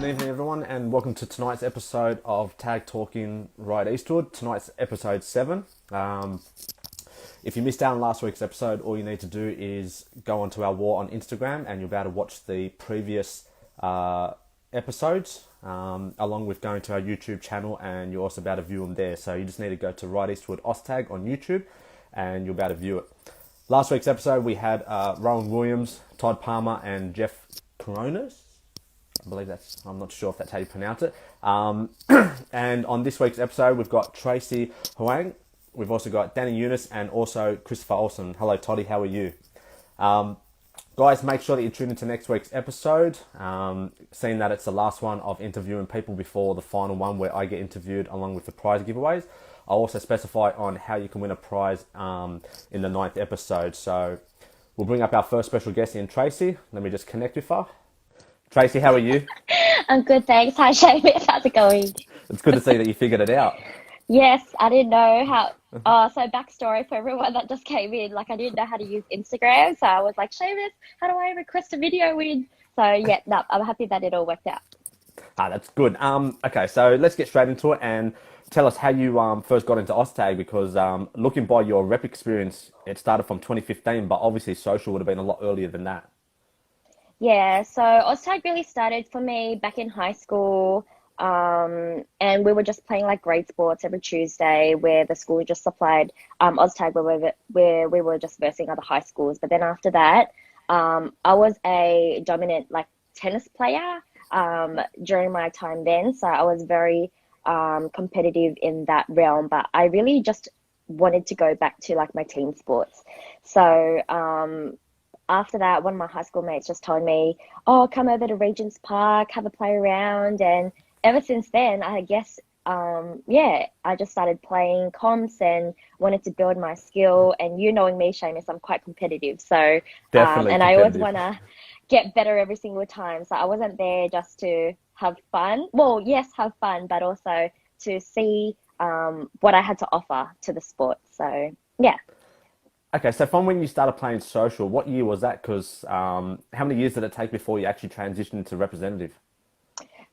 evening, everyone, and welcome to tonight's episode of Talkin Ryde-Eastwood. Tonight's episode 7. If you missed out on last week's episode, all you need to do is go onto our wall on Instagram and you'll be able to watch the previous episodes, along with going to our YouTube channel, and you'll also be able to view them there. So you just need to go to Ryde-Eastwood Ostag on YouTube and you'll be able to view it. Last week's episode, we had Rowan Williams, Todd Palmer, and Jeff Coronas. I believe I'm not sure if that's how you pronounce it. And on this week's episode, we've got Tracy Huang. We've also got Danny Eunice and also Christopher Olsen. Hello, Toddy. How are you? Guys, make sure that you tune into next week's episode, seeing that it's the last one of interviewing people before the final one where I get interviewed along with the prize giveaways. I'll also specify on how you can win a prize in the 9th episode. So we'll bring up our first special guest in, Tracy. Let me just connect with her. Tracy, how are you? I'm good, thanks. Hi, Seamus. How's it going? It's good to see that you figured it out. Yes, I didn't know how. So backstory for everyone that just came in. Like, I didn't know how to use Instagram, so I was like, Seamus, how do I request a video in? So yeah, no, I'm happy that it all worked out. That's good. Okay, so let's get straight into it and tell us how you first got into Ostag, because looking by your rep experience, it started from 2015, but obviously social would have been a lot earlier than that. Yeah, so Oztag really started for me back in high school, and we were just playing like grade sports every Tuesday, where the school just supplied Oztag where we were just versing other high schools. But then after that, I was a dominant like tennis player during my time then, so I was very competitive in that realm. But I really just wanted to go back to like my team sports. So after that, one of my high school mates just told me, oh, come over to Regent's Park, have a play around. And ever since then, I guess, I just started playing comps and wanted to build my skill. And you knowing me, Seamus, I'm quite competitive. So, Definitely and I always competitive. want to get better every single time. So I wasn't there just to have fun. Well, yes, have fun, but also to see what I had to offer to the sport. So, yeah. Okay, so from when you started playing social, what year was that? Because how many years did it take before you actually transitioned to representative?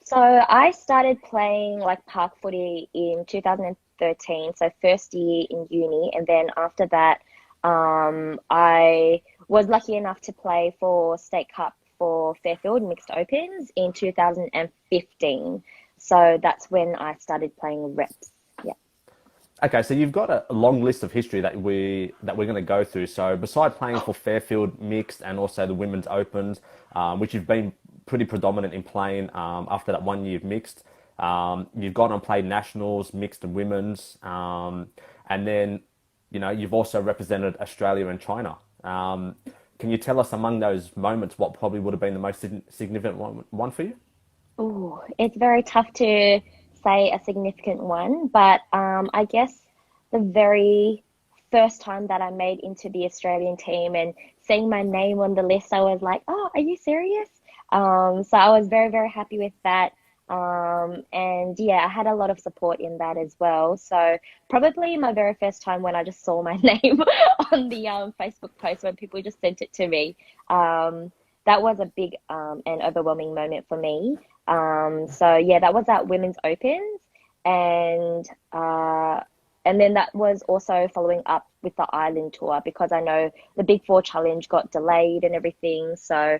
So I started playing like park footy in 2013, so first year in uni, and then after that, I was lucky enough to play for State Cup for Fairfield Mixed Opens in 2015. So that's when I started playing reps. Yeah. Okay, so you've got a long list of history that we're going to go through. So besides playing for Fairfield Mixed and also the Women's Opens, which you've been pretty predominant in playing after that 1 year of mixed, you've gone and played nationals, mixed and women's, and then you've also represented Australia and China. Can you tell us among those moments what probably would have been the most significant one for you? Ooh, it's very tough to say a significant one, but I guess the very first time that I made into the Australian team and seeing my name on the list, I was like, oh, are you serious? So I was very, very happy with that. And yeah, I had a lot of support in that as well. So probably my very first time when I just saw my name on the Facebook post when people just sent it to me, that was a big and overwhelming moment for me. So yeah, that was at Women's Opens, and then that was also following up with the Island Tour, because I know the Big Four Challenge got delayed and everything. So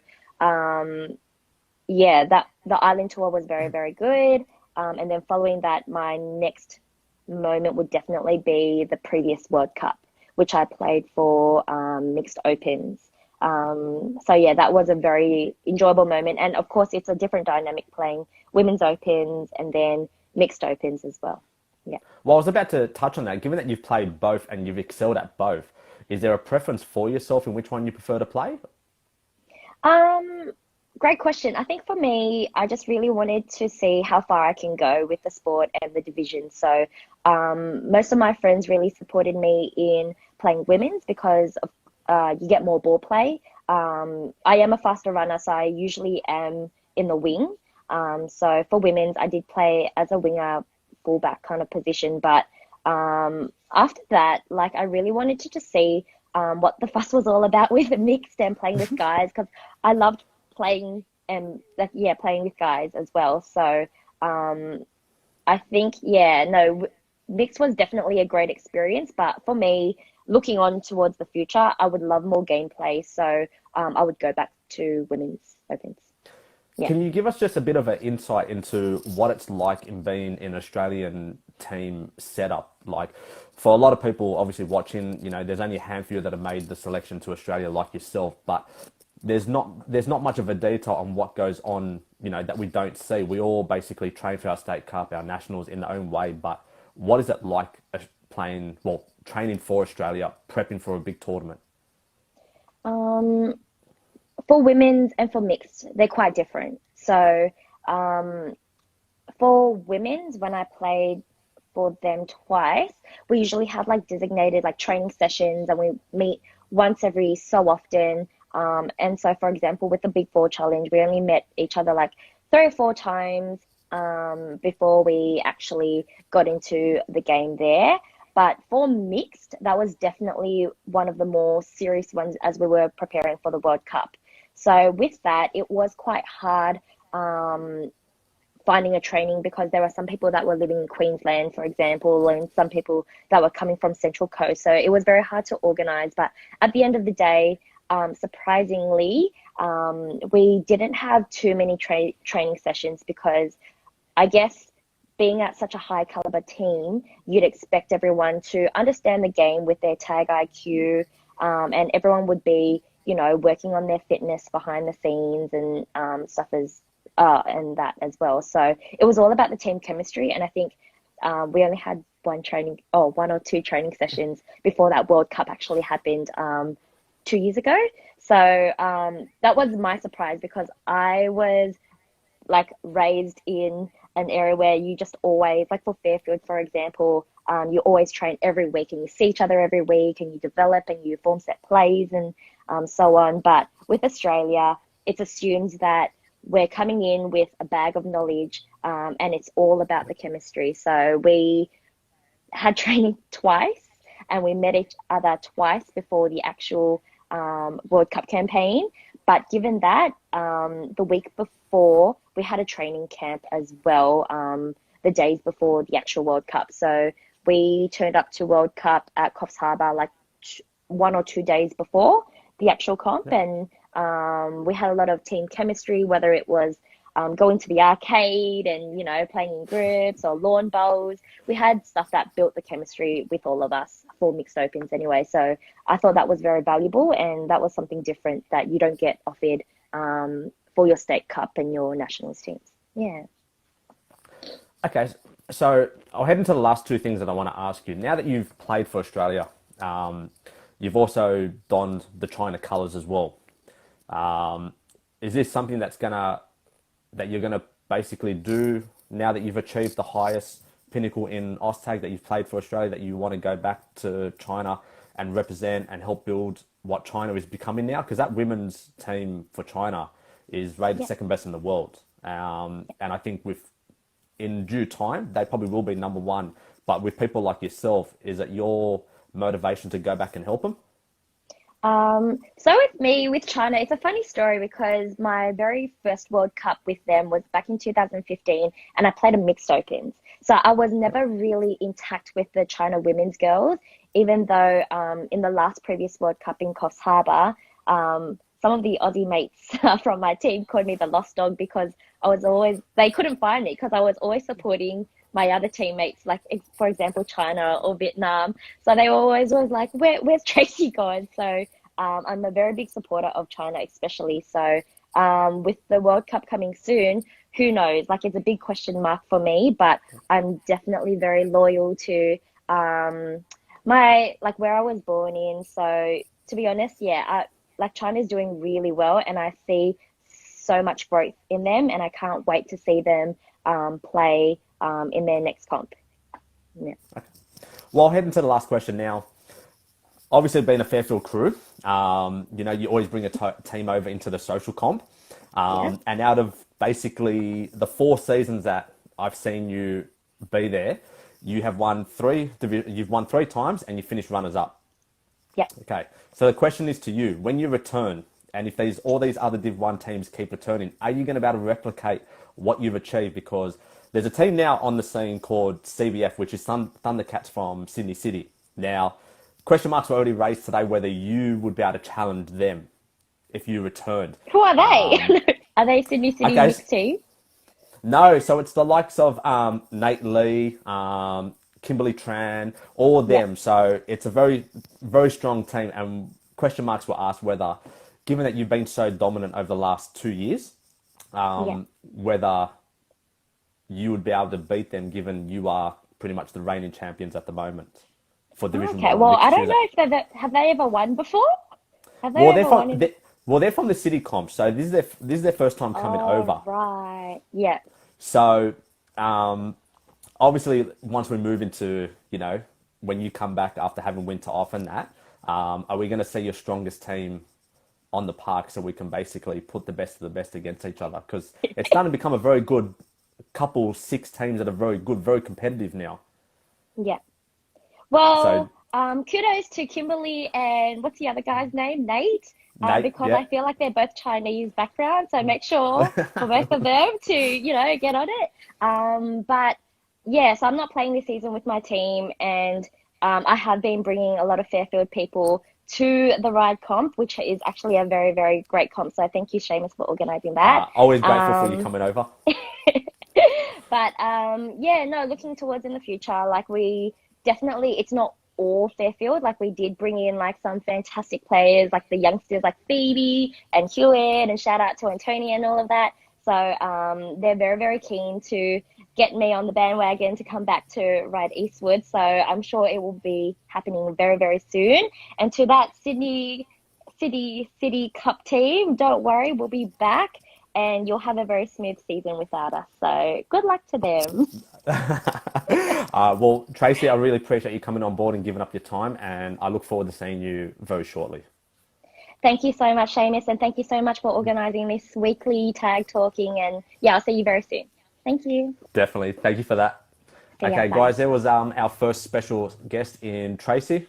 yeah, that the Island Tour was very, very good. And then following that, my next moment would definitely be the previous World Cup, which I played for Mixed Opens. So yeah, that was a very enjoyable moment. And of course, it's a different dynamic playing Women's Opens and then Mixed Opens as well. Yeah. Well, I was about to touch on that. Given that you've played both and you've excelled at both, is there a preference for yourself in which one you prefer to play? Great question. I think for me, I just really wanted to see how far I can go with the sport and the division. So most of my friends really supported me in playing women's because you get more ball play. I am a faster runner, so I usually am in the wing. So for women's, I did play as a winger, fullback kind of position. But after that, like I really wanted to just see what the fuss was all about with the mixed and playing with guys, because I loved playing and like, yeah, playing with guys as well. So I think, yeah, no, mixed was definitely a great experience. But for me, looking on towards the future, I would love more gameplay. So I would go back to women's opens. Yeah. Can you give us just a bit of an insight into what it's like in being in Australian team setup? Like, for a lot of people, obviously watching, there's only a handful that have made the selection to Australia, like yourself, but there's not much of a detail on what goes on, that we don't see. We all basically train for our state cup, our nationals in their own way, but what is it like training for Australia, prepping for a big tournament? Um, for women's and for mixed, they're quite different. So, for women's, when I played for them twice, we usually have like designated like training sessions and we meet once every so often. And so, for example, with the Big Four Challenge, we only met each other like 3 or 4 times before we actually got into the game there. But for mixed, that was definitely one of the more serious ones as we were preparing for the World Cup. So with that, it was quite hard finding a training because there were some people that were living in Queensland, for example, and some people that were coming from Central Coast. So it was very hard to organize. But at the end of the day, surprisingly, we didn't have too many training sessions because I guess being at such a high caliber team, you'd expect everyone to understand the game with their tag IQ, and everyone would be, working on their fitness behind the scenes and stuff and that as well. So it was all about the team chemistry, and I think we only had one or two training sessions before that World Cup actually happened 2 years ago. So that was my surprise because I was like raised in an area where you just always, like for Fairfield, for example, you always train every week and you see each other every week and you develop and you form set plays and so on. But with Australia, it's assumed that we're coming in with a bag of knowledge and it's all about the chemistry. So we had training twice and we met each other twice before the actual World Cup campaign. But given that, the week before, we had a training camp as well, the days before the actual World Cup. So we turned up to World Cup at Coffs Harbour like 1 or 2 days before the actual comp. Yeah. And we had a lot of team chemistry, whether it was going to the arcade and, playing in groups or lawn bowls. We had stuff that built the chemistry with all of us for mixed opens anyway. So I thought that was very valuable and that was something different that you don't get offered for your state cup and your nationals teams. Yeah. Okay, so I'll head into the last two things that I want to ask you. Now that you've played for Australia, you've also donned the China colours as well. Is this something that you're gonna basically do now that you've achieved the highest pinnacle in OzTag, that you've played for Australia, that you want to go back to China and represent and help build what China is becoming now? Because that women's team for China is rated second best in the world. And I think in due time, they probably will be number one. But with people like yourself, is it your motivation to go back and help them? So with me, with China, it's a funny story because my very first World Cup with them was back in 2015 and I played a mixed opens. So I was never really intact with the China women's girls, even though in the last previous World Cup in Coffs Harbour, some of the Aussie mates from my team called me the lost dog because they couldn't find me because I was always supporting my other teammates, like for example, China or Vietnam. So they always was like, where's Tracy gone? So I'm a very big supporter of China, especially. So with the World Cup coming soon, who knows? Like it's a big question mark for me, but I'm definitely very loyal to where I was born in. So to be honest, China's doing really well, and I see so much growth in them, and I can't wait to see them play in their next comp. Yeah. Okay. Well, I'll head into the last question now. Obviously, being a Fairfield crew, you always bring a team over into the social comp. And out of basically the 4 seasons that I've seen you be there, you have won you've won 3 times and you finished runners up. Yeah. Okay. So the question is to you, when you return And if all these other Div 1 teams keep returning, are you going to be able to replicate what you've achieved? Because there's a team now on the scene called CBF, which is Thundercats from Sydney City. Now, question marks were already raised today whether you would be able to challenge them if you returned. Who are they? Are they Sydney City Okay, mixed team? no, so it's the likes of Nate Lee, Kimberly Tran, all of them. Yeah. So it's a very, very strong team. And question marks were asked whether, given that you've been so dominant over the last 2 years, Yeah. whether you would be able to beat them, given you are pretty much the reigning champions at the moment for Division Okay. 1 Well, mixed I don't shooters. know if have they ever won before? Have they Well, they're ever won from in? they're from the city comp, so this is their first time coming over. Oh, right. Yeah. So, obviously, once we move into, when you come back after having winter off and that, are we going to see your strongest team on the park so we can basically put the best of the best against each other? Because it's starting to become a very good couple, 6 teams that are very good, very competitive now. Yeah. So, Well, kudos to Kimberly and what's the other guy's name? Nate. Nate, Because yeah. I feel like they're both Chinese background, so make sure for both of them to, get on it. But yeah, so I'm not playing this season with my team, and I have been bringing a lot of Fairfield people to the Ride comp, which is actually a very, very great comp. So thank you, Seamus, for organising that. Always grateful for you coming over. But yeah, no, looking towards in the future, like we definitely, it's not all Fairfield. Like we did bring in like some fantastic players, like the youngsters like Phoebe and Hewitt, and shout out to Antonia and all of that. So they're very, very keen to get me on the bandwagon to come back to Ryde-Eastwood. So I'm sure it will be happening very, very soon. And to that Sydney City Cup team, don't worry, we'll be back. And you'll have a very smooth season without us. So good luck to them. Well, Tracy, I really appreciate you coming on board and giving up your time, and I look forward to seeing you very shortly. Thank you so much, Seamus, and thank you so much for organising this weekly tag talking. And yeah, I'll see you very soon. Thank you. Definitely. Thank you for that. See ya, Okay, bye. guys, there was our first special guest in Tracy.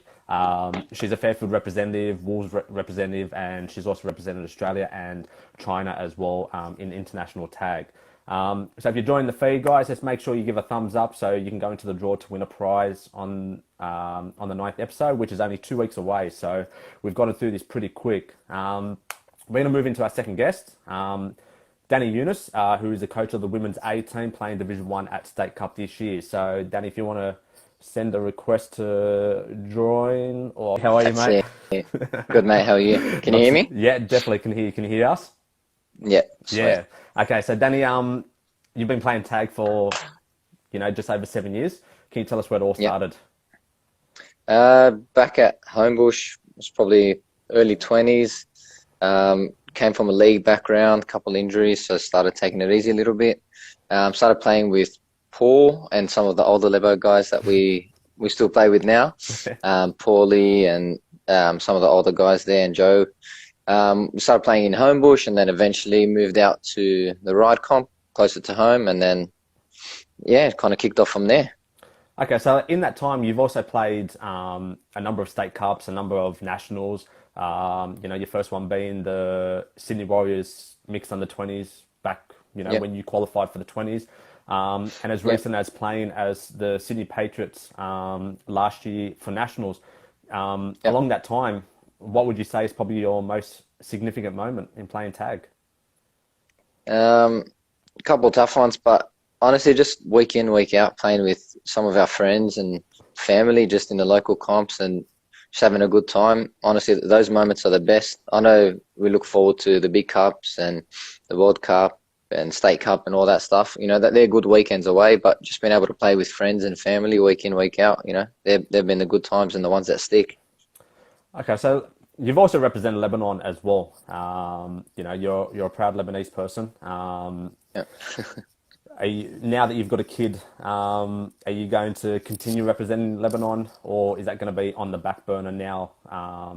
She's a Fairfield representative, Wolves representative, and she's also represented Australia and China as well in international tag. So if you're enjoying the feed, guys, just make sure you give a thumbs up so you can go into the draw to win a prize on the 9th episode, which is only 2 weeks away. So we've gotten through this pretty quick. We're going to move into our second guest, Danny Eunice, who is the coach of the women's A team playing Division 1 at State Cup this year. So, Danny, if you want to send a request to join, or how are you, mate? Good, mate. How are you? Can you hear me? Yeah, definitely can hear you. Can you hear us? Yeah. Sweet. Yeah. Okay, so Danny, you've been playing tag for, just over 7 years. Can you tell us where it all started? Back at Homebush, it was probably early 20s. Came from a league background, couple injuries, so started taking it easy a little bit. Started playing with Paul and some of the older Lebo guys that we still play with now. Paulie and some of the older guys there, and Joe. We started playing in Homebush, and then eventually moved out to the Ride comp closer to home, and then it kind of kicked off from there. Okay, so in that time, you've also played a number of state cups, a number of nationals. Your first one being the Sydney Warriors mixed under 20s back, when you qualified for the 20s. And as recent as playing as the Sydney Patriots last year for nationals. Along that time, what would you say is probably your most significant moment in playing tag? A couple of tough ones, but honestly, just week in, week out, playing with some of our friends and family just in the local comps and just having a good time. Honestly, those moments are the best. I know we look forward to the big cups and the World Cup and State Cup and all that stuff. That they're good weekends away, but just being able to play with friends and family week in, week out, they've been the good times and the ones that stick. Okay, so you've also represented Lebanon as well. You're a proud Lebanese person. Now that you've got a kid, are you going to continue representing Lebanon, or is that going to be on the back burner now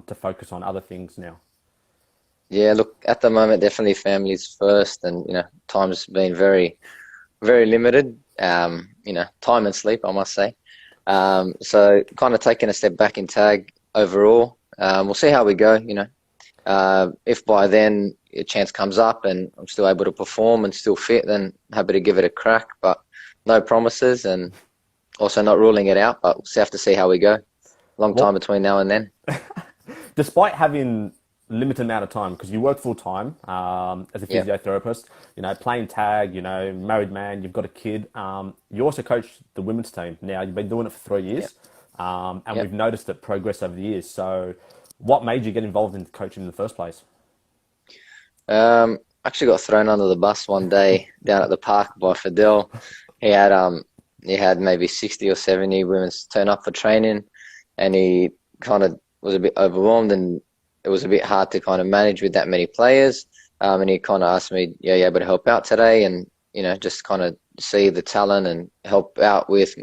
to focus on other things now? Yeah, look, at the moment, definitely family's first, and time's been very, very limited. Time and sleep, I must say. So kind of taking a step back in tag overall. We'll see how we go. If by then a chance comes up and I'm still able to perform and still fit, then happy to give it a crack. But no promises, and also not ruling it out. But we'll have to see how we go. Long time between now and then. Despite having limited amount of time, because you work full time as a physiotherapist, playing tag, married man, you've got a kid. You also coach the women's team. Now you've been doing it for 3 years, and we've noticed it progress over the years. So, what made you get involved in coaching in the first place? Actually got thrown under the bus one day down at the park by Fidel. He had maybe 60 or 70 women turn up for training, and he kind of was a bit overwhelmed, and it was a bit hard to kind of manage with that many players. And he kind of asked me, you able to help out today, and just kind of see the talent and help out with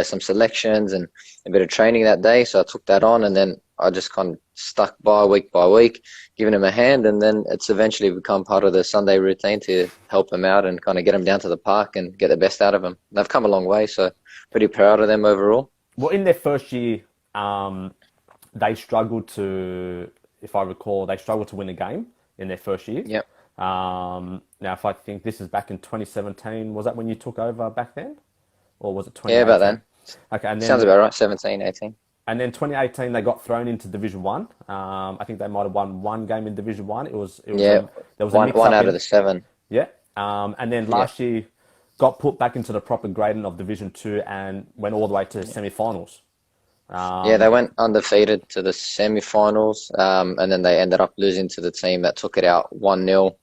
some selections and a bit of training that day. So I took that on, and then I just kind of stuck by week, giving him a hand, and then it's eventually become part of the Sunday routine to help him out and kind of get him down to the park and get the best out of him. They've come a long way, so pretty proud of them overall. Well, in their first year, they struggled to, if I recall, to win a game in their first year. Yep. Now, if I think this is back in 2017, was that when you took over back then? Or was it 2018? Yeah, about then. Okay. And then, sounds about right, 17, 18. And then 2018, they got thrown into Division 1. I think they might have won one game in Division 1. There was one out of the 7. Yeah. And then last year, got put back into the proper grading of Division 2 and went all the way to semi-finals. They went undefeated to the semi-finals, and then they ended up losing to the team that took it out 1-0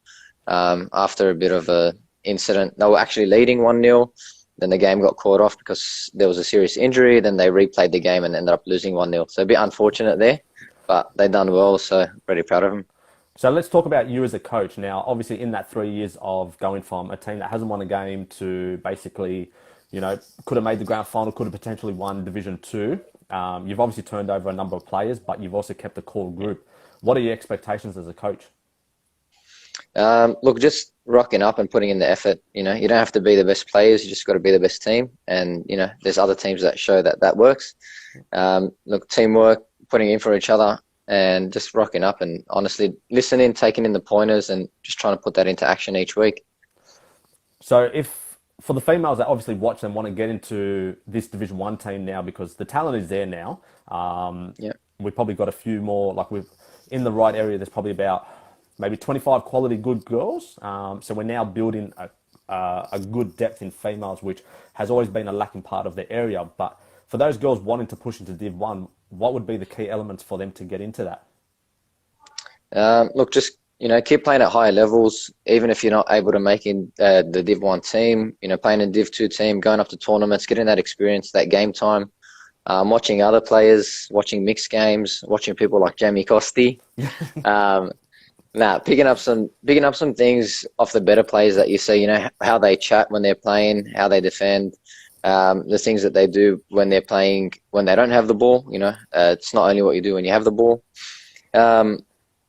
after a bit of a incident. They were actually leading 1-0. Then the game got called off because there was a serious injury. Then they replayed the game and ended up losing 1-0. So a bit unfortunate there, but they done well, so pretty proud of them. So let's talk about you as a coach. Now, obviously in that 3 years of going from a team that hasn't won a game to basically, could have made the grand final, could have potentially won Division 2. You've obviously turned over a number of players, but you've also kept a core group. What are your expectations as a coach? Look, just rocking up and putting in the effort. You don't have to be the best players. You just got to be the best team. And, there's other teams that show that works. Look, teamwork, putting in for each other, and just rocking up and honestly listening, taking in the pointers, and just trying to put that into action each week. So for the females that obviously watch and want to get into this Division 1 team now, because the talent is there now, we've probably got a few more, in the right area, there's probably about maybe 25 quality good girls. So we're now building a good depth in females, which has always been a lacking part of the area. But for those girls wanting to push into Div 1, what would be the key elements for them to get into that? Look, just, keep playing at higher levels, even if you're not able to make in the Div 1 team, playing in Div 2 team, going up to tournaments, getting that experience, that game time, watching other players, watching mixed games, watching people like Jamie Costi. Picking up some things off the better players that you see, how they chat when they're playing, how they defend, the things that they do when they're playing, when they don't have the ball. It's not only what you do when you have the ball.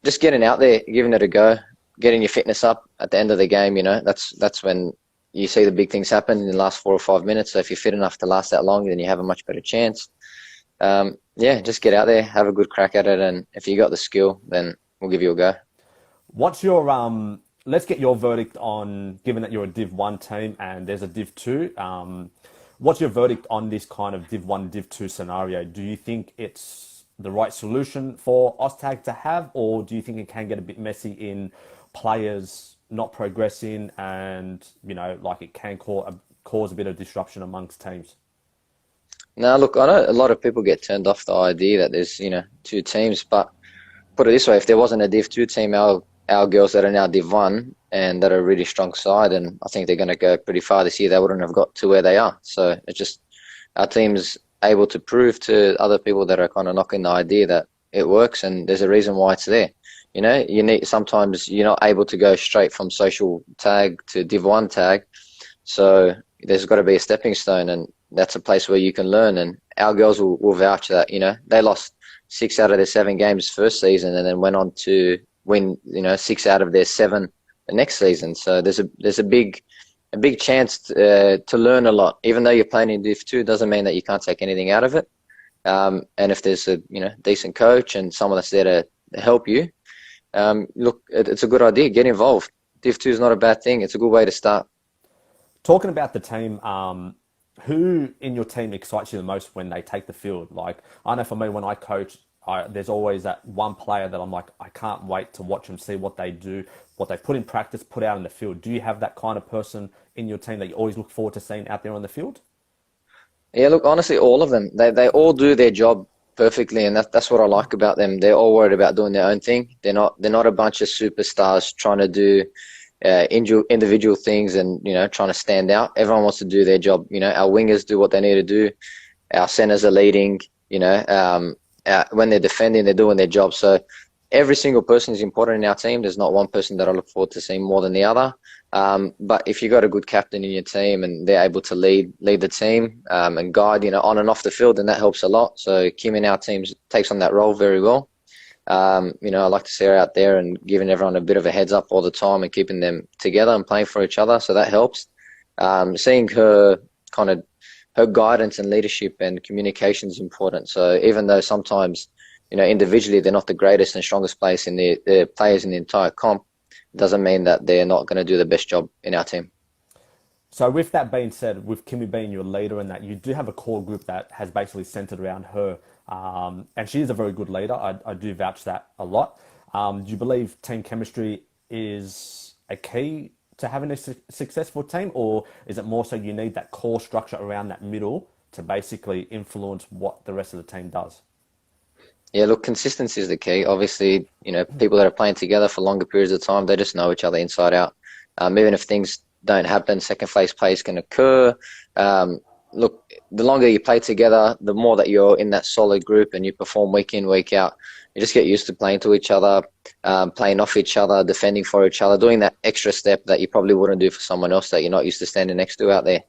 Just getting out there, giving it a go, getting your fitness up at the end of the game. That's when you see the big things happen in the last 4 or 5 minutes. So if you're fit enough to last that long, then you have a much better chance. Just get out there, have a good crack at it, and if you got the skill, then we'll give you a go. What's your let's get your verdict on, given that you're a Div 1 team and there's a Div 2, what's your verdict on this kind of Div 1, Div 2 scenario? Do you think it's the right solution for Oztag to have, or do you think it can get a bit messy in players not progressing and, it can cause a bit of disruption amongst teams? No, look, I know a lot of people get turned off the idea that there's, 2 teams, but put it this way, if there wasn't a Div 2 team, our girls that are now Div 1 and that are a really strong side, and I think they're going to go pretty far this year, they wouldn't have got to where they are. So it's just our team's able to prove to other people that are kind of knocking the idea that it works, and there's a reason why it's there. Sometimes you're not able to go straight from social tag to Div 1 tag. So there's got to be a stepping stone, and that's a place where you can learn. And our girls will vouch that, they lost 6 out of their 7 games first season and then went on to win, 6 out of their 7 the next season. So there's a big chance to learn a lot. Even though you're playing in Div 2, doesn't mean that you can't take anything out of it. And if there's a decent coach and someone that's there to help you, look, it's a good idea. Get involved. Div 2 is not a bad thing. It's a good way to start. Talking about the team, who in your team excites you the most when they take the field? Like, I know for me, when I coach, there's always that one player that I'm like, I can't wait to watch them, see what they do, what they put in practice, put out in the field. Do you have that kind of person in your team that you always look forward to seeing out there on the field? Yeah, look, honestly, all of them, they all do their job perfectly, and that's what I like about them. They're all worried about doing their own thing. They're not a bunch of superstars trying to do individual things and trying to stand out. Everyone wants to do their job. Our wingers do what they need to do. Our centers are leading. When they're defending, they're doing their job. So every single person is important in our team. There's not one person that I look forward to seeing more than the other. But if you got a good captain in your team and they're able to lead the team and guide, on and off the field, then that helps a lot. So Kim in our team takes on that role very well. I like to see her out there and giving everyone a bit of a heads up all the time and keeping them together and playing for each other. So that helps. Seeing her her guidance and leadership and communication is important. So even though sometimes, individually they're not the greatest and strongest players in the players in the entire comp, doesn't mean that they're not going to do the best job in our team. So with that being said, with Kimmy being your leader and that, you do have a core group that has basically centered around her. And she is a very good leader. I do vouch that a lot. Do you believe team chemistry is a key to having a successful team, or is it more so you need that core structure around that middle to basically influence what the rest of the team does? Yeah, look, consistency is the key. Obviously, people that are playing together for longer periods of time, they just know each other inside out. Even if things don't happen, second phase plays can occur. Look, the longer you play together, the more that you're in that solid group and you perform week in, week out. You just get used to playing to each other, playing off each other, defending for each other, doing that extra step that you probably wouldn't do for someone else that you're not used to standing next to out there.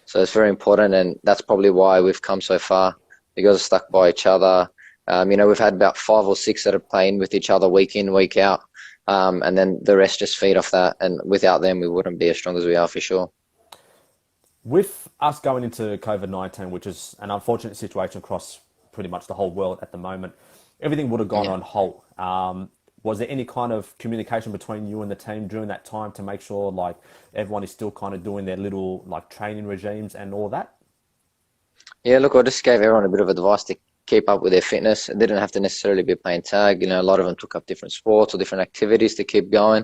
So it's very important, and that's probably why we've come so far. You guys are stuck by each other. We've had about 5 or 6 that are playing with each other week in, week out, and then the rest just feed off that. And without them, we wouldn't be as strong as we are for sure. With us going into COVID-19, which is an unfortunate situation across pretty much the whole world at the moment, everything would have gone on halt. Was there any kind of communication between you and the team during that time to make sure like everyone is still kind of doing their little like training regimes and all that? Yeah, look, I just gave everyone a bit of advice to keep up with their fitness. They didn't have to necessarily be playing tag. A lot of them took up different sports or different activities to keep going.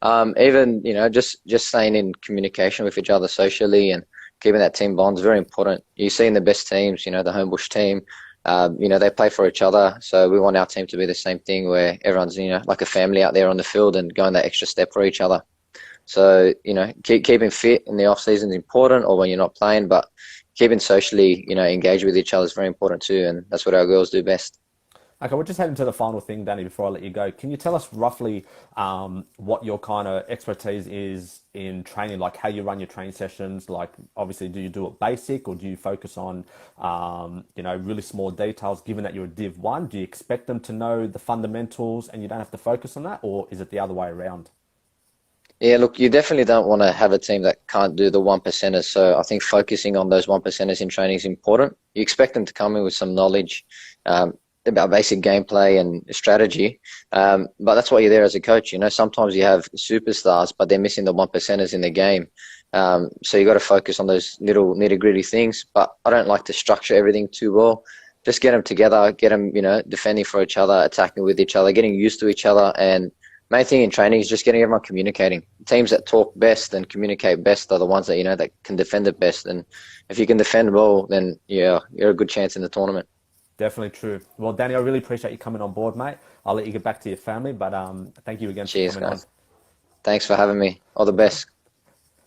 Even, just staying in communication with each other socially and keeping that team bond is very important. You see in the best teams, the Homebush team, they play for each other. So we want our team to be the same thing where everyone's, like a family out there on the field and going that extra step for each other. So, keeping fit in the off season is important, or when you're not playing, but keeping socially, engaged with each other is very important too. And that's what our girls do best. Okay, we're just heading to the final thing, Danny, before I let you go. Can you tell us roughly what your kind of expertise is in training, like how you run your training sessions? Like, obviously, do you do it basic or do you focus on, really small details, given that you're a Div 1? Do you expect them to know the fundamentals and you don't have to focus on that, or is it the other way around? Yeah, look, you definitely don't want to have a team that can't do the 1%ers. So I think focusing on those 1%ers in training is important. You expect them to come in with some knowledge about basic gameplay and strategy. But that's why you're there as a coach. Sometimes you have superstars, but they're missing the 1%ers in the game. So you got to focus on those little nitty-gritty things. But I don't like to structure everything too well. Just get them together, get them, defending for each other, attacking with each other, getting used to each other. And main thing in training is just getting everyone communicating. Teams that talk best and communicate best are the ones that, that can defend it best. And if you can defend well, then you're a good chance in the tournament. Definitely true. Well, Danny, I really appreciate you coming on board, mate. I'll let you get back to your family, but thank you again Cheers, for coming guys. on. Thanks for having me. All the best.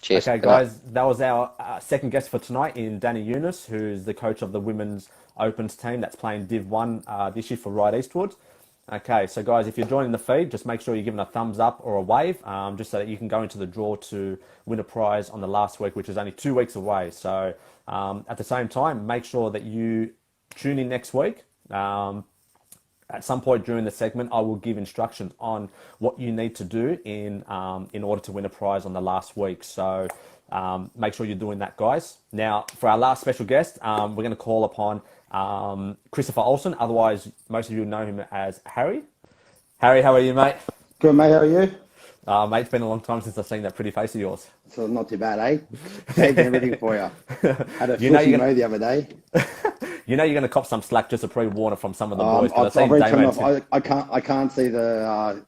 Cheers. Okay, guys, that was our second guest for tonight in Danny Yunus, who's the coach of the Women's Opens team that's playing Div 1 this year for Ryde-Eastwood. Okay, so guys, if you're joining the feed, just make sure you're giving a thumbs up or a wave, just so that you can go into the draw to win a prize on the last week, which is only 2 weeks away. So at the same time, make sure that you tune in next week. At some point during the segment, I will give instructions on what you need to do in order to win a prize on the last week. So make sure you're doing that, guys. Now, for our last special guest, we're going to call upon Christopher Olsen. Otherwise, most of you know him as Harry. Harry, how are you, mate? Good, mate. How are you? Mate, it's been a long time since I've seen that pretty face of yours. So not too bad, eh? Taking everything for you. Had a You know footy you're mo the other day. you know you're gonna cop some slack just a pre-warner from some of the boys I've because I've seen already turned Damo. off. I can't see the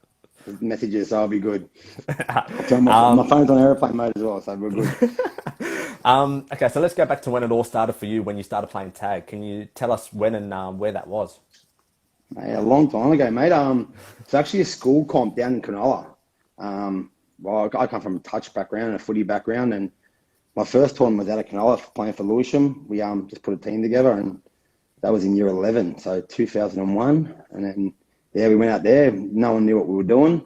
messages, so I'll be good. I've turned my phone's on airplane mode as well, so we're good. Okay, so let's go back to when it all started for you, when you started playing tag. Can you tell us when and where that was? Mate, a long time ago, mate. It's actually a school comp down in Cronulla. Well, I come from a touch background and a footy background, and my first tournament was out of Cronulla playing for Lewisham. We just put a team together, and that was in year 11, so 2001. And then, yeah, we went out there. No one knew what we were doing.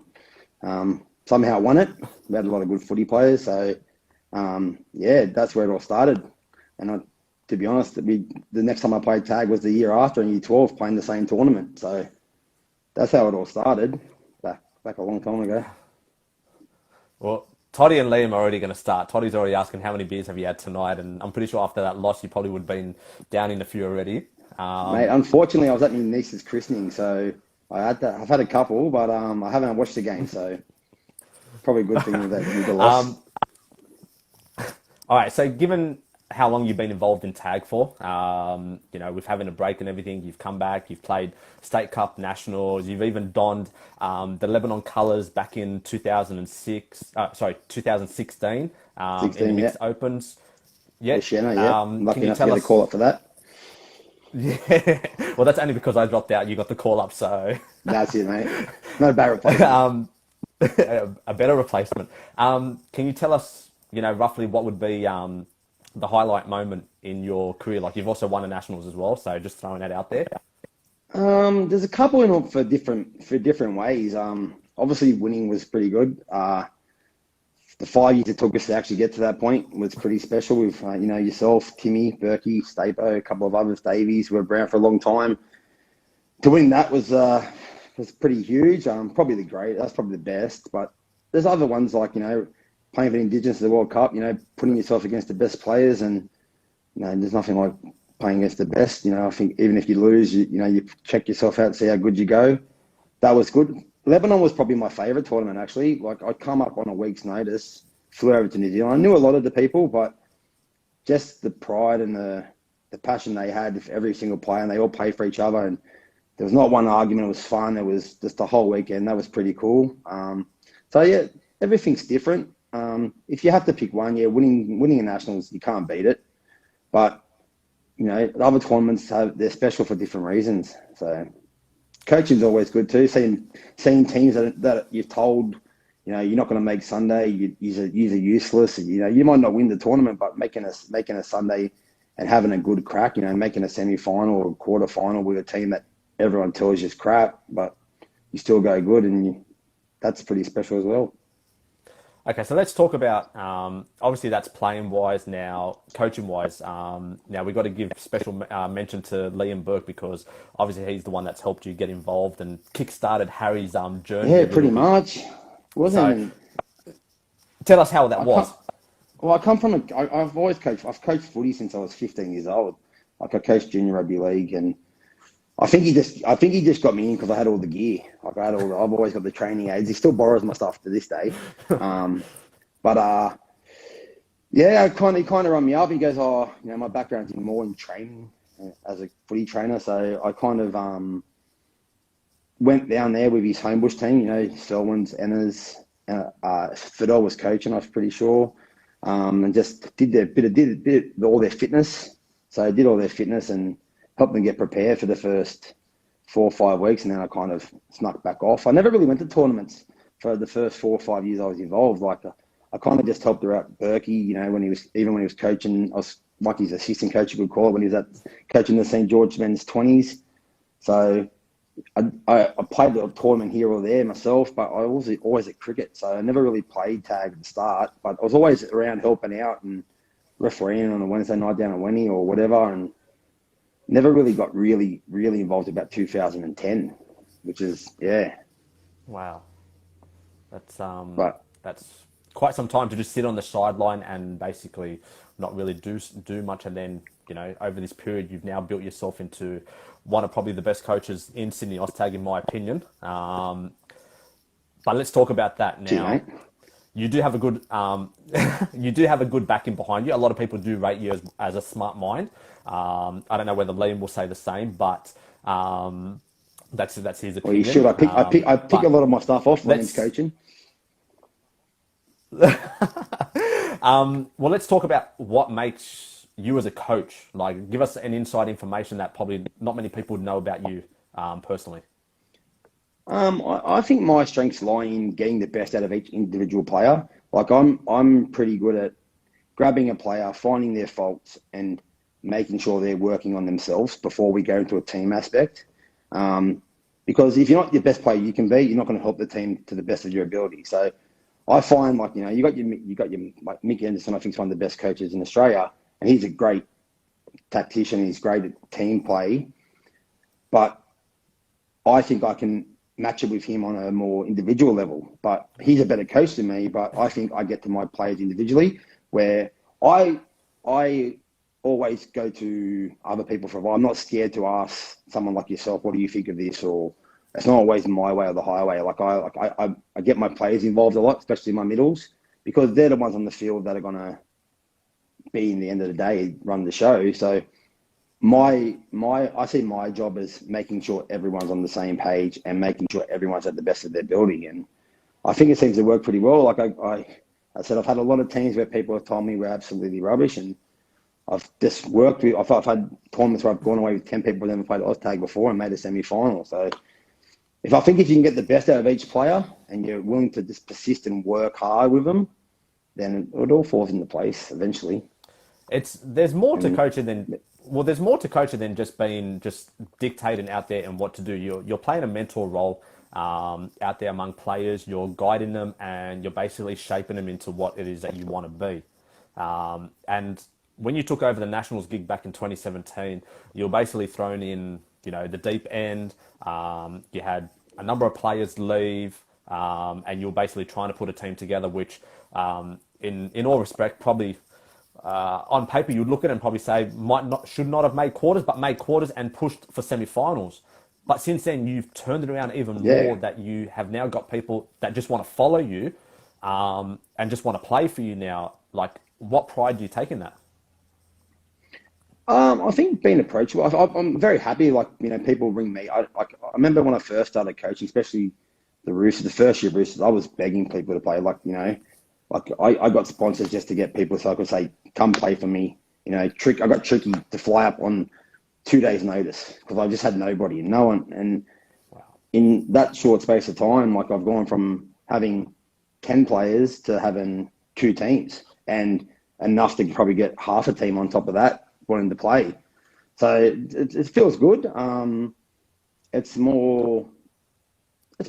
Somehow won it. We had a lot of good footy players. So, yeah, that's where it all started. And to be honest, the next time I played tag was the year after in year 12, playing the same tournament. So that's how it all started back a long time ago. Well, Toddy and Liam are already going to start. Toddy's already asking how many beers have you had tonight, and I'm pretty sure after that loss you probably would have been down in a few already. Mate, unfortunately, I was at my niece's christening, so I've had a couple, but I haven't watched the game, so probably a good thing with the loss. All right, so given how long you've been involved in tag for, with having a break and everything, you've come back, you've played State Cup, Nationals, you've even donned the Lebanon colours back in 2016 in the Mixed Opens. Yeah, Shanna, yeah. Lucky can you enough to tell get a us? call up for that. Yeah, well, that's only because I dropped out. You got the call up, so That's it, mate. Not a bad replacement. a better replacement. Can you tell us, roughly what would be the highlight moment in your career? Like, you've also won a Nationals as well, so just throwing that out there. There's a couple in for different ways. Obviously winning was pretty good. The 5 years it took us to actually get to that point was pretty special with, yourself, Timmy, Berkey, Stapo, a couple of others, Davies, who were around for a long time. To win that was pretty huge. Probably that's probably the best. But there's other ones like, playing for the Indigenous at the World Cup, putting yourself against the best players, and, there's nothing like playing against the best. I think even if you lose, you check yourself out and see how good you go. That was good. Lebanon was probably my favourite tournament, actually. Like, I'd come up on a week's notice, flew over to New Zealand. I knew a lot of the people, but just the pride and the passion they had for every single player, and they all played for each other. And there was not one argument. It was fun. It was just the whole weekend. That was pretty cool. So, yeah, everything's different. If you have to pick one, yeah, winning a Nationals, you can't beat it. But, the other tournaments, they're special for different reasons. So coaching's always good too. Seeing teams that you've told, you're not going to make Sunday, you're useless. You might not win the tournament, but making a Sunday and having a good crack, making a semi-final or quarter final with a team that everyone tells you is crap, but you still go good, and that's pretty special as well. Okay, so let's talk about, obviously that's playing wise now, coaching wise. Now we've got to give special mention to Liam Burke, because obviously he's the one that's helped you get involved and kick-started Harry's journey. Yeah, pretty much. Tell us how that was. Well, I've always coached. I've coached footy since I was 15 years old. Like, I coached junior rugby league, and I think he just got me in because I had all the gear. Like, I've always got the training aids. He still borrows my stuff to this day. Yeah, he kind of run me up. He goes, my background's more in training as a footy trainer. So I kind of went down there with his Homebush team. Selwyn's, Enna's, Fido was coaching, I was pretty sure, and just did all their fitness. So I did all their fitness and helped them get prepared for the first 4 or 5 weeks, and then I kind of snuck back off. I never really went to tournaments for the first 4 or 5 years I was involved. Like, I kind of just helped her out. Berkey, when he was coaching, I was like his assistant coach, you could call it, when he was coaching the St. George men's 20s. So I played the tournament here or there myself, but I was always at cricket, so I never really played tag at the start. But I was always around helping out and refereeing on a Wednesday night down at Wenny or whatever, and never really got really involved about 2010, which is, yeah. Wow, that's But that's quite some time to just sit on the sideline and basically not really do much, and then over this period you've now built yourself into one of probably the best coaches in Sydney Oztag, in my opinion. But let's talk about that Cheers, now. mate. You do have a good, you do have a good backing behind you. A lot of people do rate you as a smart mind. I don't know whether Liam will say the same, but that's his Well, you opinion. should. I pick a lot of my stuff off Liam's let's coaching. well, let's talk about what makes you as a coach. Like, give us an inside information that probably not many people know about you personally. I think my strengths lie in getting the best out of each individual player. Like I'm pretty good at grabbing a player, finding their faults, and making sure they're working on themselves before we go into a team aspect. Because if you're not the best player you can be, you're not going to help the team to the best of your ability. So I find, like, you got your like Mick Anderson. I think is one of the best coaches in Australia, and he's a great tactician. He's great at team play, but I think I can match it with him on a more individual level. But he's a better coach than me. But I think I get to my players individually, where I always go to other people for advice. I'm not scared to ask someone like yourself, what do you think of this? Or it's not always my way or the highway. I get my players involved a lot, especially my middles, because they're the ones on the field that are going to be, in the end of the day, run the show. So I see my job as making sure everyone's on the same page and making sure everyone's at the best of their ability. And I think it seems to work pretty well. Like I said, I've had a lot of teams where people have told me we're absolutely rubbish, and I've just worked with. I've had tournaments where I've gone away with 10 people who never played OzTag before and made a semi-final. So if you can get the best out of each player and you're willing to just persist and work hard with them, then it all falls into place eventually. There's more to coaching than just dictating out there and what to do. You're playing a mentor role out there among players. You're guiding them, and you're basically shaping them into what it is that you want to be. And when you took over the Nationals gig back in 2017, you were basically thrown in, the deep end. You had a number of players leave, and you were basically trying to put a team together, which, in all respect, probably on paper you'd look at it and probably say should not have made quarters, but made quarters and pushed for semi-finals. But since then, you've turned it around even more. That you have now got people that just want to follow you, and just want to play for you now. Like, what pride do you take in that? I think being approachable. I'm very happy. Like, people ring me. I remember when I first started coaching, especially the Roosters, the first year Roosters, I was begging people to play. I got sponsors just to get people so I could say, come play for me. I got tricky to fly up on 2 days' notice because I just had nobody and no one. And in that short space of time, like, I've gone from having 10 players to having 2 teams, and enough to probably get half a team on top of that wanting to play. So it feels good. It's more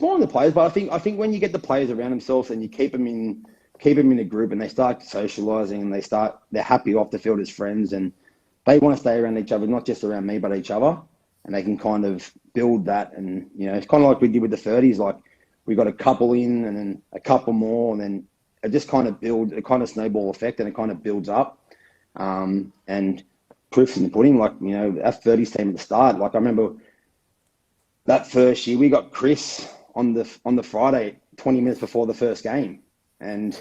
on the players, but I think when you get the players around themselves and you keep them in a group and they start socializing and they're happy off the field as friends, and they want to stay around each other, not just around me, but each other, and they can kind of build that. And, it's kind of like we did with the 30s. Like, we got a couple in and then a couple more, and then it just kind of builds a kind of snowball effect, and it kind of builds up. And proof's in the pudding. Like, our 30s team at the start, like, I remember that first year we got Chris on the Friday, 20 minutes before the first game. And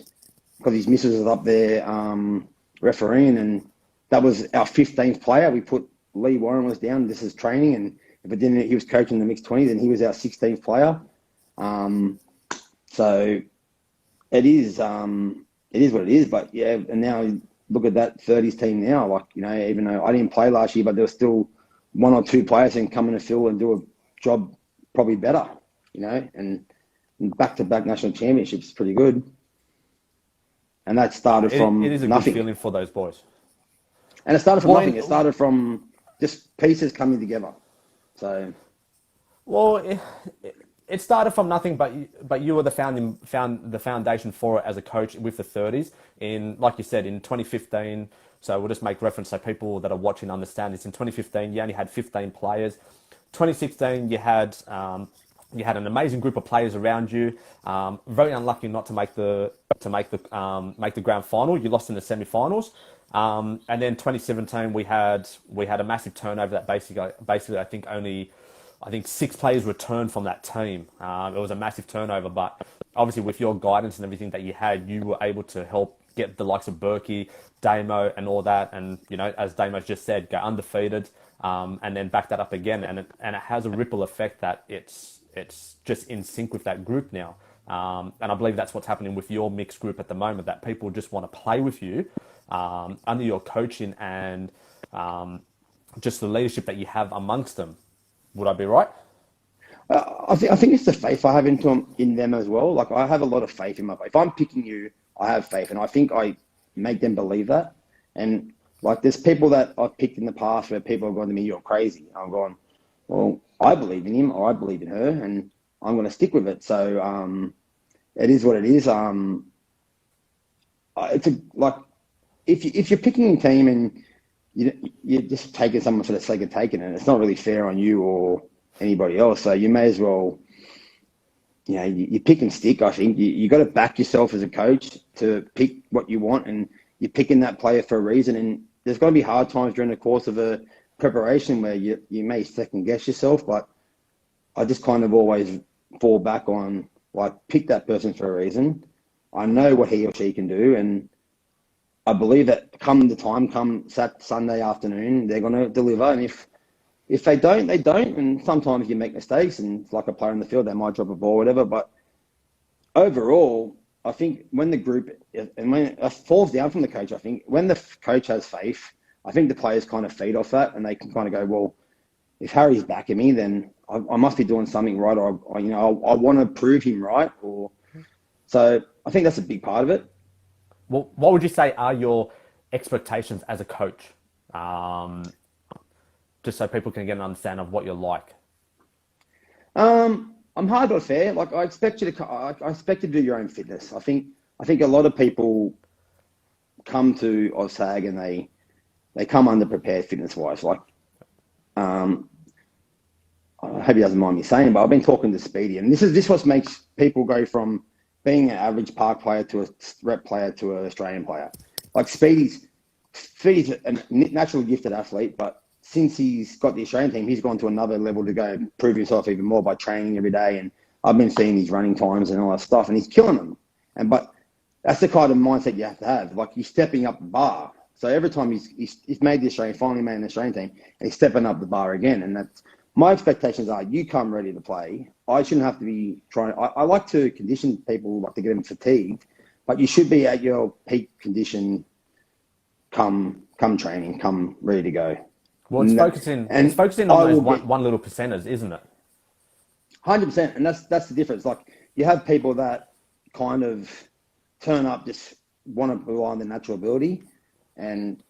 because his missus was up there refereeing, and that was our 15th player. We put Lee Warren was down. This is training, and if it didn't, he was coaching the mixed 20s, and he was our 16th player. So it is what it is. But yeah, and now look at that 30s team now. Like, even though I didn't play last year, but there was still 1 or 2 players who can come in the field and do a job probably better. And back-to-back national championships is pretty good. And that started from it is a nothing. Good feeling for those boys. And it started from nothing. It started from just pieces coming together. So, it started from nothing, but you were the foundation for it as a coach with the 30s. Like you said, in 2015. So we'll just make reference so people that are watching understand this. In 2015, you only had 15 players. 2016, you had an amazing group of players around you. Very unlucky not to make the grand final. You lost in the semi-finals. And then 2017, we had a massive turnover that basically I think only I think 6 players returned from that team. It was a massive turnover, but obviously with your guidance and everything that you had, you were able to help get the likes of Berkey, Damo, and all that. And as Damo's just said, go undefeated, and then back that up again. And it has a ripple effect that it's just in sync with that group now. And I believe that's what's happening with your mixed group at the moment, that people just want to play with you under your coaching and just the leadership that you have amongst them. Would I be right? I think it's the faith I have in them as well. Like, I have a lot of faith in if I'm picking you, I have faith, and I think I make them believe that. And like, there's people that I've picked in the past where people have gone to me, "You're crazy." I'm going, well, I believe in him, or I believe in her, and I'm going to stick with it. So it is what it is. Like, if you're picking a team and you're just taking someone for the sake of taking it, it's not really fair on you or anybody else. So you may as well, you pick and stick. I think you got to back yourself as a coach to pick what you want, and you're picking that player for a reason. And there's going to be hard times during the course of a preparation where you may second guess yourself, but I just kind of always fall back on, like, pick that person for a reason. I know what he or she can do, and I believe that come Sunday afternoon, they're going to deliver. And if they don't, they don't. And sometimes you make mistakes, and it's like a player in the field, they might drop a ball, whatever. But overall, I think when the group, and when it falls down from the coach, I think when the coach has faith, I think the players kind of feed off that, and they can kind of go, well, if Harry's backing me, then I must be doing something right, or I want to prove him right. So I think that's a big part of it. Well, what would you say are your expectations as a coach? Just so people can get an understanding of what you're like. I'm hard but fair. Like, I expect you to do your own fitness. I think a lot of people come to OzTag and they come underprepared fitness wise. Like, I hope he doesn't mind me saying, but I've been talking to Speedy, and this is what makes people go from being an average park player to a rep player to an Australian player. Like, Speedy's a naturally gifted athlete, but since he's got the Australian team, he's gone to another level to go prove himself even more by training every day. And I've been seeing his running times and all that stuff, and he's killing them. But that's the kind of mindset you have to have. Like, he's stepping up the bar. So every time he's made the Australian, finally made an Australian team, and he's stepping up the bar again. And that's my expectations are, you come ready to play. I shouldn't have to be trying. I like to condition people, like to get them fatigued, but you should be at your peak condition come training, come ready to go. Well, it's focusing on those one little percenters, isn't it? 100%, and that's the difference. Like, you have people that kind of turn up, just want to rely on their natural ability, and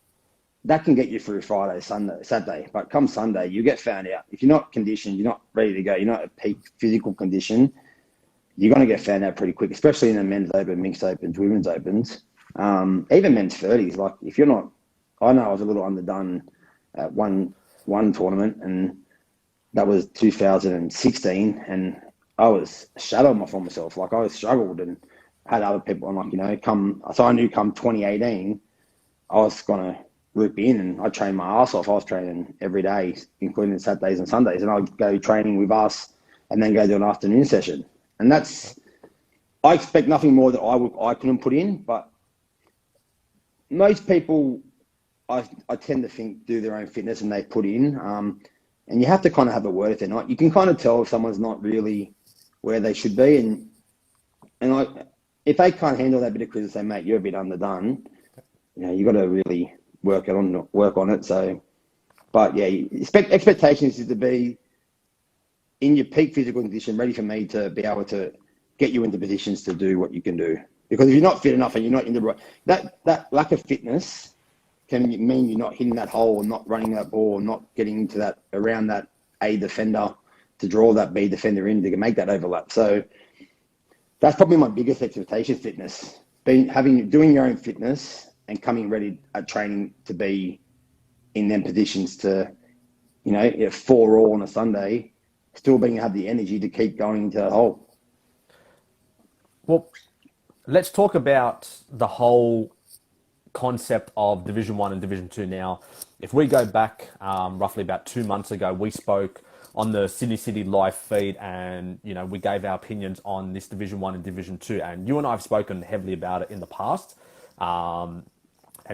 that can get you through Friday, Saturday. But come Sunday, you get found out. If you're not conditioned, you're not ready to go, you're not at peak physical condition, you're going to get found out pretty quick, especially in the men's open, mixed opens, women's opens, even men's 30s. Like, if you're not, I know I was a little underdone at one tournament, and that was 2016, and I was a shadow of my former self. Like, I struggled and had other people, I'm like, so I knew come 2018, I was going to rip in, and I trained my ass off. I was training every day, including Saturdays and Sundays, and I'd go training with us and then go do an afternoon session. And I expect nothing more that I couldn't put in, but most people, I tend to think, do their own fitness and they put in, and you have to kind of have a word if they're not. You can kind of tell if someone's not really where they should be, and like, if they can't handle that bit of criticism, say, mate, you're a bit underdone, you got to really work on it. So, but yeah, expectations is to be in your peak physical condition, ready for me to be able to get you into positions to do what you can do. Because if you're not fit enough and you're not in the right, that lack of fitness can mean you're not hitting that hole, or not running that ball, or not getting into that, around that A defender to draw that B defender in to make that overlap. So that's probably my biggest expectation, fitness. Doing your own fitness and coming ready at training to be in them positions to, 4-all on a Sunday, still have the energy to keep going into that hole. Well, let's talk about the whole concept of Division 1 and Division 2 now. If we go back roughly about 2 months ago, we spoke on the Sydney City live feed, and we gave our opinions on this Division 1 and Division 2, and you and I have spoken heavily about it in the past. And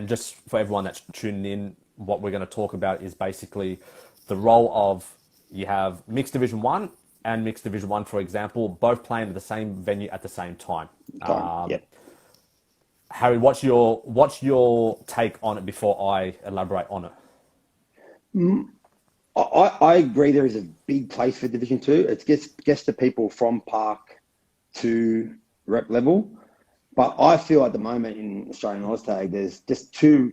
just for everyone that's tuning in, what we're going to talk about is basically the role of, you have mixed Division 1 and mixed Division 1, for example, both playing at the same venue at the same time. Harry, what's your take on it before I elaborate on it? I agree there is a big place for Division 2. It gets the people from park to rep level. But I feel at the moment in Australian Oztag, there's just too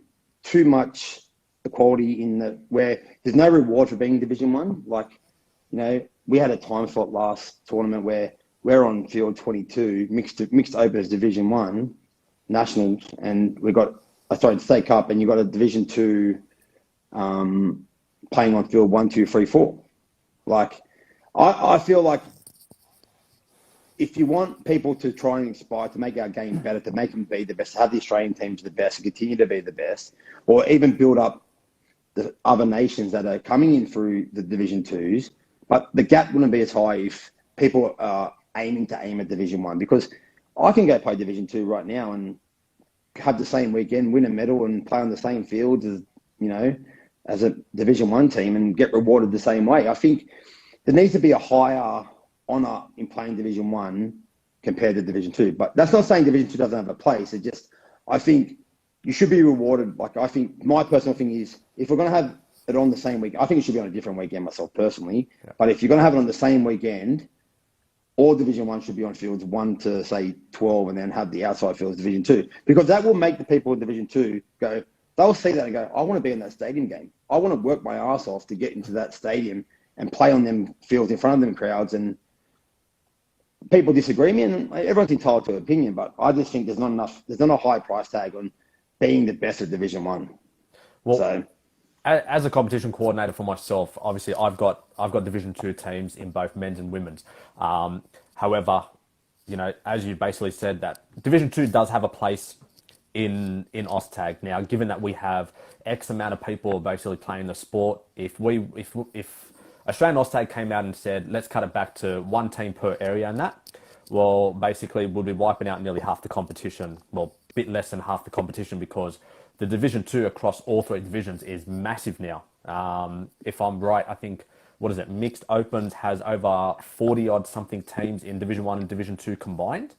much equality where there's no reward for being Division 1. Like, we had a time slot last tournament where we're on field 22, mixed openers Division 1, nationals, and we got, State Cup, and you got a Division 2 playing on field 1, 2, 3, 4. Like, I feel like if you want people to try and inspire, to make our game better, to make them be the best, to have the Australian teams the best, and continue to be the best, or even build up the other nations that are coming in through the Division 2s, but the gap wouldn't be as high if people are aiming to aim at Division 1, because I can go play Division 2 right now and have the same weekend, win a medal, and play on the same field as a Division 1 team and get rewarded the same way. I think there needs to be a higher honour in playing Division 1 compared to Division 2. But that's not saying Division 2 doesn't have a place. It just, I think you should be rewarded. Like, I think my personal thing is, if we're going to have it on the same week, I think it should be on a different weekend myself personally. Yeah. But if you're going to have it on the same weekend, all Division 1 should be on fields 1 to, say, 12, and then have the outside fields Division 2. Because that will make the people in Division 2 go, they'll see that and go, I want to be in that stadium game. I want to work my ass off to get into that stadium and play on them fields in front of them crowds. And people disagree with me, and everyone's entitled to an opinion, but I just think there's not a high price tag on being the best at Division 1. Well, so, as a competition coordinator for myself, obviously I've got Division 2 teams in both men's and women's. However, as you basically said, that Division 2 does have a place in Oztag. Now, given that we have X amount of people basically playing the sport, if Australian Oztag came out and said, let's cut it back to one team per area and that, well, basically we'll be wiping out nearly half the competition, well, a bit less than half the competition, because the Division 2 across all three divisions is massive now. If I'm right, I think, Mixed Opens has over 40-odd something teams in Division 1 and Division 2 combined?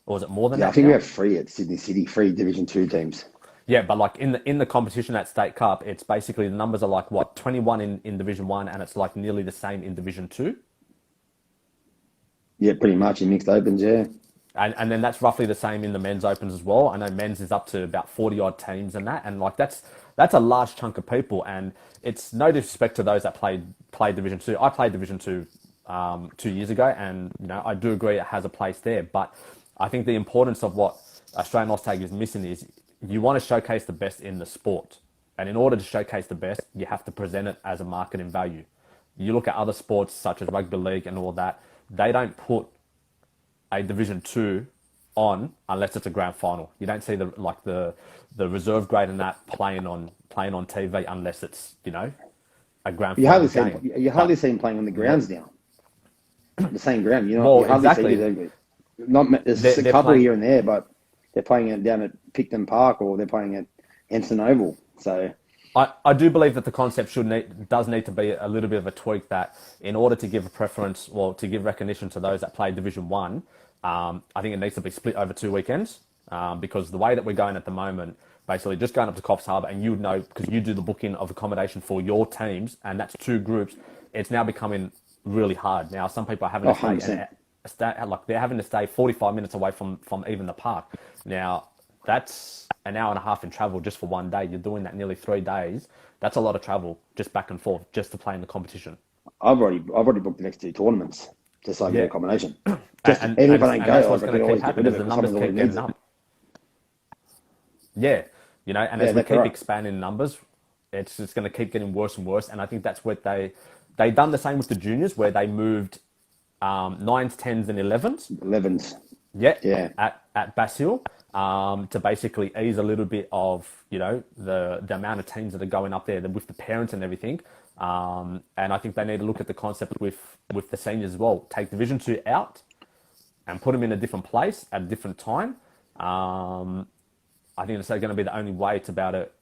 Or is it more than that? I think we have 3 at Sydney City, 3 Division 2 teams. Yeah, but like in the competition at State Cup, it's basically, the numbers are like, 21 in Division 1, and it's like nearly the same in Division 2? Yeah, pretty much in Mixed Opens, yeah. And then that's roughly the same in the men's opens as well. I know men's is up to about 40-odd teams and that, and like that's a large chunk of people, and it's no disrespect to those that played Division 2. I played Division 2 2 years ago, and I do agree it has a place there, but I think the importance of what Australian Oztag is missing is, you want to showcase the best in the sport. And in order to showcase the best, you have to present it as a marketing value. You look at other sports such as rugby league and all that, they don't put a Division 2 on unless it's a grand final. You don't see the reserve grade in that playing on TV unless it's, a grand final game. You hardly see them playing on the grounds now. The same ground, you hardly exactly. See them. There's a couple here and there, but they're playing it down at Picton Park, or they're playing at Ensign Oval. So I do believe that the concept does need to be a little bit of a tweak, that in order to give a preference, or to give recognition to those that play Division 1, I think it needs to be split over 2 weekends, because the way that we're going at the moment, basically just going up to Coffs Harbour, and you would know, because you do the booking of accommodation for your teams, and that's 2 groups, it's now becoming really hard. Now, some people are having to they're having to stay 45 minutes away from even the park. Now, that's an hour and a half in travel just for one day. You're doing that nearly 3 days. That's a lot of travel just back and forth just to play in the competition. I've already booked the next 2 tournaments just so I get accommodation. And if I don't go, that's what's going to keep happening as the numbers keep getting up. Yeah, and as we keep expanding numbers, it's just going to keep getting worse and worse. And I think that's what they done the same with the juniors, where they moved 9s, 10s, and 11s. 11s. Yeah. At Basil, to basically ease a little bit of the amount of teams that are going up there with the parents and everything. And I think they need to look at the concept with the seniors as well. Take Division 2 out and put them in a different place at a different time. I think it's going to be the only way to about it,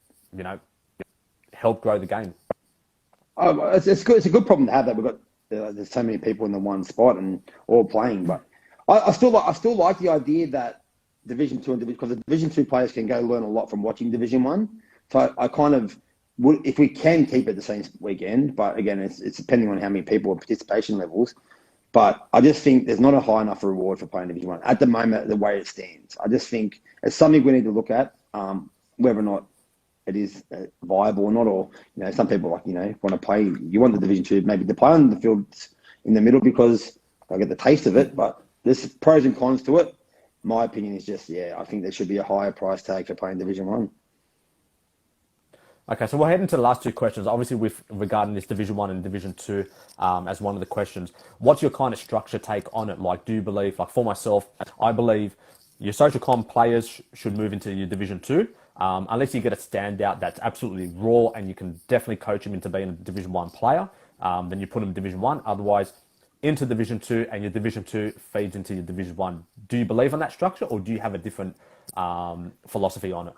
help grow the game. Oh, it's good. It's a good problem to have that we've got there's so many people in the one spot and all playing. But I still like the idea that Division 2 and because the Division 2 players can go learn a lot from watching Division 1. So I kind of would, if we can keep it the same weekend, but again, it's depending on how many people and participation levels. But I just think there's not a high enough reward for playing Division 1 at the moment, the way it stands. I just think it's something we need to look at, whether or not it is viable or not. Or, some people want to play, you want the Division 2 maybe to play on the fields in the middle because they'll get the taste of it. But there's pros and cons to it. My opinion is just, I think there should be a higher price tag for playing Division 1. Okay, so we'll head into the last two questions. Obviously, regarding this Division 1 and Division 2 as one of the questions. What's your kind of structure take on it? Like, do you believe, like for myself, I believe your social comm players should move into your Division 2, unless you get a standout that's absolutely raw and you can definitely coach him into being a Division 1 player, then you put him in Division 1. Otherwise, into Division 2 and your Division 2 feeds into your Division 1. Do you believe in that structure or do you have a different philosophy on it?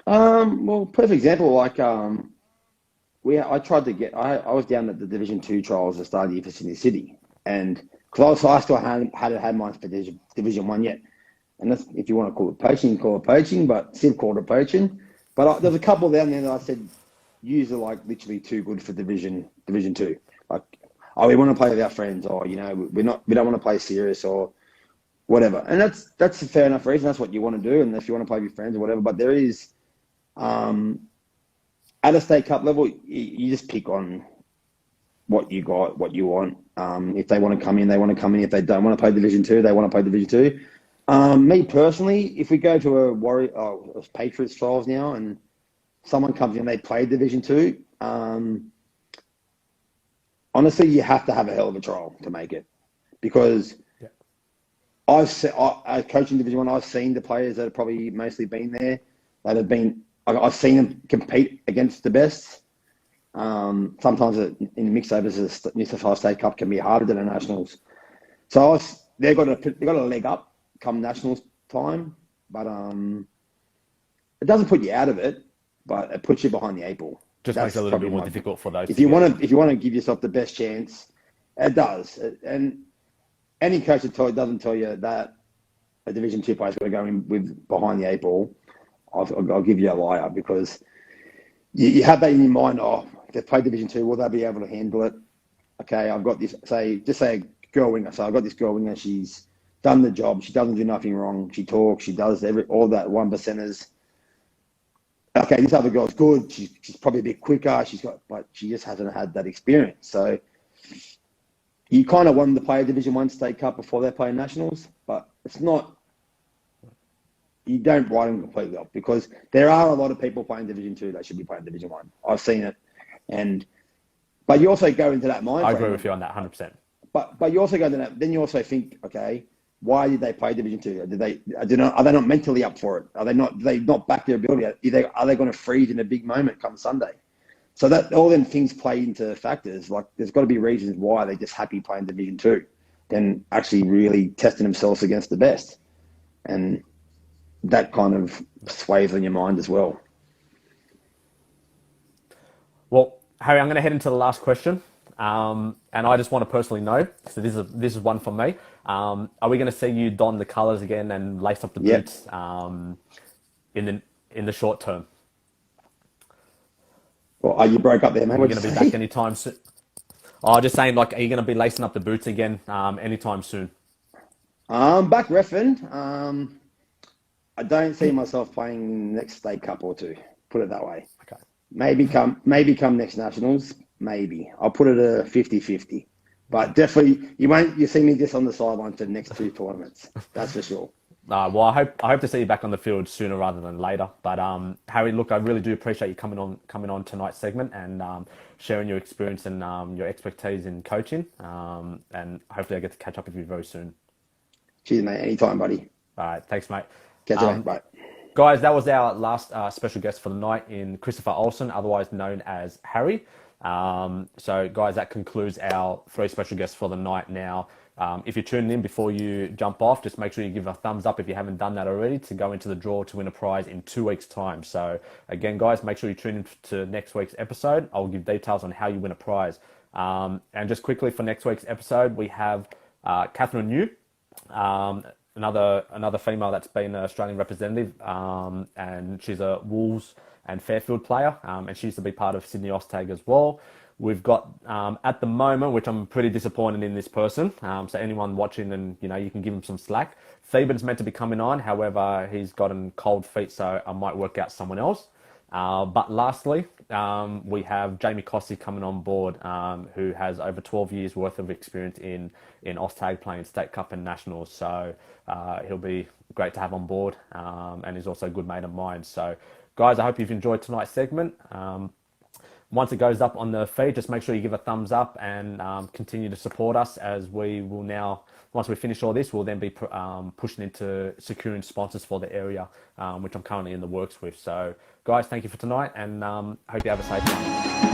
Well, perfect example, like I tried to get I was down at the Division 2 trials at the start of the year for Sydney City, and because I still hadn't had mine for Division 1 yet, and that's, if you want to call it poaching, call it poaching, but Sid called it poaching. But there's a couple down there that I said, yous are like literally too good for Division 2. Like, we want to play with our friends, or we don't want to play serious or whatever. And that's a fair enough reason. That's what you want to do, and if you want to play with your friends or whatever. But there is, at a state cup level, you just pick on what you got, what you want. If they want to come in, they want to come in. If they don't want to play Division 2, they want to play Division 2. Me personally, if we go to a Patriots trials now and someone comes in, they play Division 2, honestly, you have to have a hell of a trial to make it, because I coaching Division 1, I've seen the players that have probably mostly been there, that have been, I've seen them compete against the best. Sometimes in mixed overs, the New South Wales State Cup can be harder than the Nationals. So they've got a leg up come Nationals time, but it doesn't put you out of it, but it puts you behind the eight ball. Just makes it a little bit more difficult for those. If you want to give yourself the best chance, it does. And any coach that doesn't tell you that a Division 2 player is going to go in with behind the eight ball, I'll give you a liar, because you have that in your mind. Oh, if they play Division 2, will they be able to handle it? Okay, I've got this. Say a girl winger. So I've got this girl winger. She's done the job. She doesn't do nothing wrong. She talks. She does all that 1%ers. Okay, this other girl's good. She's probably a bit quicker. But she just hasn't had that experience. So you kind of want them to play a Division 1 State Cup before they play Nationals, but it's not. You don't write them completely off, because there are a lot of people playing Division 2 that should be playing Division 1. I've seen it, but you also go into that mind. I agree with you on that 100%. But you also go into that. Then you also think, okay, why did they play Division 2? Are they not mentally up for it? Are they not? Do they not back their ability? Are they going to freeze in a big moment come Sunday? So that all them things play into factors. Like, there's got to be reasons why they're just happy playing Division 2 than actually really testing themselves against the best, and that kind of sways on your mind as well. Well, Harry, I'm going to head into the last question, and I just want to personally know. So this is one from me. Are we going to see you don the colours again and lace up the boots in the short term? Well, you broke up there, mate. Are you going to be back anytime soon? Oh, just saying, like, are you going to be lacing up the boots again anytime soon? Back reffing. I don't see myself playing next State Cup or two. Put it that way. Okay. Maybe come next Nationals. Maybe I'll put it a 50-50. But definitely, you see me just on the sideline for the next two tournaments. That's for sure. Well, I hope to see you back on the field sooner rather than later. But Harry, look, I really do appreciate you coming on tonight's segment and sharing your experience and your expertise in coaching. And hopefully I get to catch up with you very soon. Cheers, mate. Anytime, buddy. All right, thanks, mate. Catch you later. Bye. Guys, that was our last special guest for the night in Christopher Olsen, otherwise known as Harry. So, guys, that concludes our 3 special guests for the night now. If you're tuning in before you jump off, just make sure you give a thumbs up if you haven't done that already to go into the draw to win a prize in 2 weeks' time. So, again, guys, make sure you tune in to next week's episode. I'll give details on how you win a prize. And just quickly for next week's episode, we have Catherine New, another female that's been an Australian representative, and she's a Wolves and Fairfield player, and she used to be part of Sydney Ostag as well. We've got, at the moment, which I'm pretty disappointed in this person, so anyone watching, and you can give him some slack. Theban's meant to be coming on, however, he's gotten cold feet, so I might work out someone else. But lastly, we have Jamie Cossey coming on board, who has over 12 years worth of experience in Ostag playing State Cup and Nationals. So he'll be great to have on board, and he's also a good mate of mine. So guys, I hope you've enjoyed tonight's segment. Once it goes up on the feed, just make sure you give a thumbs up and continue to support us, as we will now, once we finish all this, we'll then be pushing into securing sponsors for the area, which I'm currently in the works with. So guys, thank you for tonight, and hope you have a safe one.